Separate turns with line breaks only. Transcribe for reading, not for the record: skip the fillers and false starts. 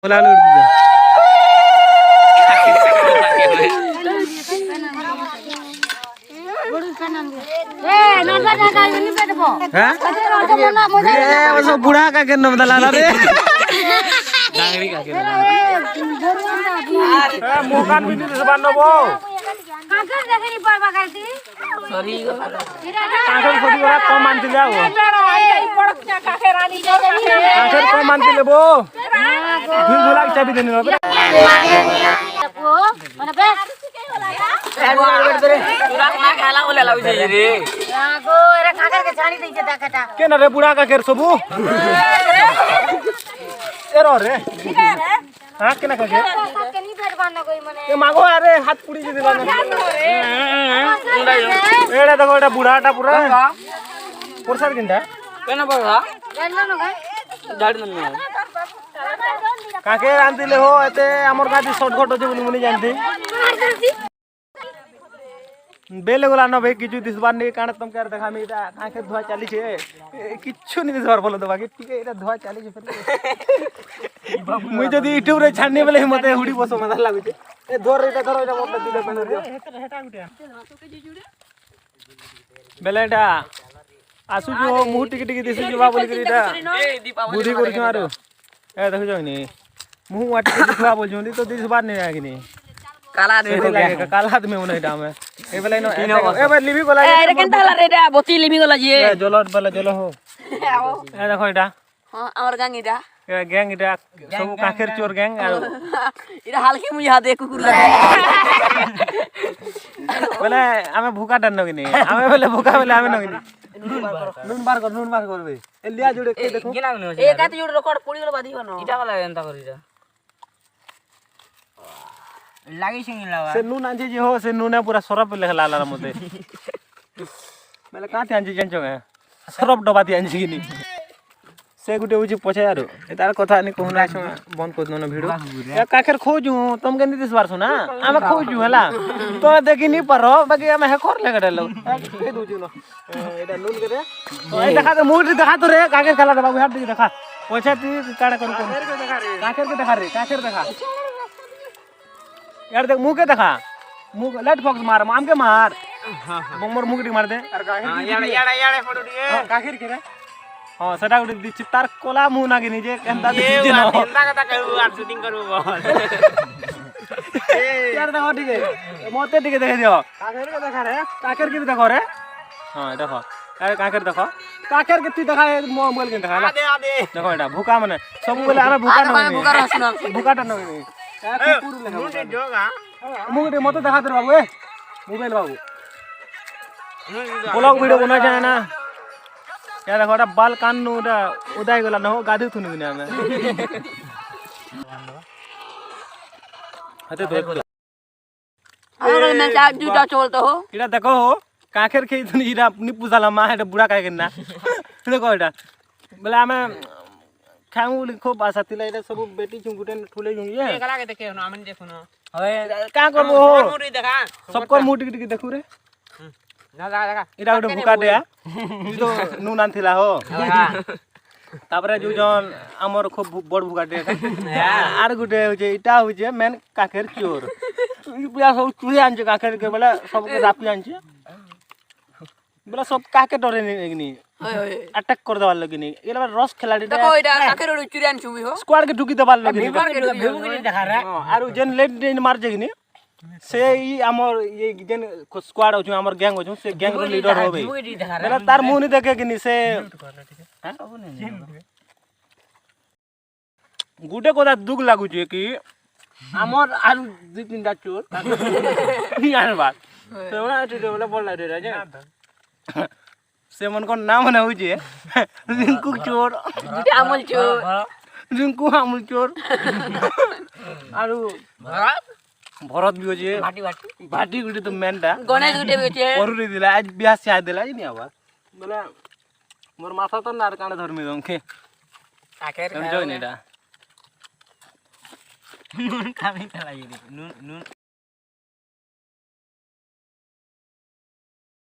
बोला लो दीदा हां ए बुढ़ा का के नाम दलाला रे डांगरी का के ए मोकान भी नहीं से बानबो काकर देखनी पड़बा काती सॉरी काकर खोदी गरा कम मानती जाओ काकर रानी काकर कम मानती लेबो दिन दुलाक चाबी देनी बाबू माने बे के ना रे बुढ़ा का केर सबू एरो रे हां केना का के ए मागो अरे हाथ पुड़ी जे दिला एड़ा देखो एटा बुढ़ाटा पूरा परसार किंदा केना बगा जानलो न गाड़ी न काके आंतिले हो एते हमर गाडी शॉर्टकट होजे बोली मुनी जानती बेले गोला न भाई किछु दिसबार नहीं काण तुम कर देखा मी काके धुआ चाली छे किछु नहीं दिसबार बोलो तो बाकी ठीक है एटा धुआ चाली छे फिर मुई जदी यूट्यूब रे छाननी बेले मते हुडी बसो मजा लागु छे ए धोर एटा धरो एटा मोटे दिले पेन दियो हेटा गुटिया बेलेटा आसु जो मुह टिक टिक दिसु जो बा बोली करीटा बुद्धि कर मारो ए देखो जनी मुह वाट के दिखवा बोल जोंदी तो दिसबार नहीं आगिनी काला दे हो गया काला आदमी उनै डाम ए बेले न ए बे लिबी गोला ए रे केनता ला रे बोती लिबी गोला जी ए जलर बेले जलो हो ए देखो एटा हां हमर गैंग इटा ए गैंग इटा सब काखेर चोर गैंग आ इरा हालके मुई हाथ एक कुकुर लगा बेले हमें भूखा डन नगिनी हमें बेले भूखा बेले हमें नगिनी नून बार कर बे ए लिया जोड़े के देखो केना न ए काती जोड़ रेकॉर्ड पड़ी गेल बादी बनो इटा वाला एंता करिरा लागी सिंग लावा से नून आंजी जे हो से नूने पूरा सरफ लेखला ला मते मेले काते आंजी जानछो के सरफ डबाती आंजी किनी से गुटे उजी पछे यारो ए तार कथा नि कहना बंद कर दनो वीडियो या काखेर खोजू तुम के नितिस बारसो ना हम खोजू हला तो देखि नि पारो बाकी हम हे कर लेगडे लो ए दुजू न एटा नून के रे ए देखा तो मुंह देखा तो रे काखेर खाला बाबू हाथ देखा पछे ती काडा कर काखेर के देखा रे काखेर देखा यार देख मुंह के देखा मुंह लाइट फॉक्स मार आम के मार बमर मुंह के मार दे हां याडा फोटो दिए हां काखिर के रे हां सेटा गुडी दिछि तार कोला मुंह ना गिनी जे केनता दिछि न केनता कथा कहू आर शूटिंग करबो यार देखो ठीक है मोते ठीक देख दियो काखिर के देखा रे काखिर के देखो रे हां देखो अरे काखिर देखो काखिर के तू देखा मोबाइल के देखा दे देखो एटा भूखा माने सब बोले आमे भूखा न भूखा रहसना भूखा न नगिनी मुझे मत देखा दे बाबू मोबाइल बाबू ब्लॉग वीडियो बना जाए ना यार देखो बाल कान नु उदाई गला न हो गादी थुन बिना में हते तो
अरे मैं जा जूता चोलतो हो
इडा देखो हो काखेर के थुन इडा नि पुजाला मा एटा बुढ़ा काहे केना देखो एटा बोले हमें खाऊ खूब आशा तिला इडा सब बेटी चुंगुटे ठुले जुंगी ए कला के देखे न हमन देखो न हवे का करबो हो मुडी देखा सबको मुडी टिक देखू रे ना देखा इडा उडे भुका दे जो नून आनथिला हो तापरे जो जन हमर खूब बड़ भुका दे आर गुटे होजे इटा होजे मेन काखेर चोर पूरा सब चुहे आनजे काखेर के बोले सबके रापी आनजे बोले सब काके डरे नि अटैक कर देवार लगिनी एला रस खिलाड़ी
देखो एटा काकेर ओडी चुरियान छुबी हो
स्क्वाड के ढुकी देवार लगिनी
भेबू के देखा रे
आरो जेन लेट दिन मार जगिनी से ई हमर ये जेन स्क्वाड होछु हमर गैंग होछु से गैंग रो लीडर होबे मेरा तार मुंह नहीं देखे किनी से गुटे कोदा दुख लागु छै कि हमर आरो दु तीन दा चोर ई आर बात से ओना बोले बोल रे जे से मन को नाम ना हो जे रिंकू चोर
अमल चोर
रिंकू अमल चोर आरो भरत भी हो जे भाटी गुटी तो मेनटा
गणेश गुटे भी छे
परुरी दिला आज बियाह से आ दिला नि आबा बोले मोर माथा तो नार काने धरमी दंके आखेर जोइनेटा नून खामी चलाई नून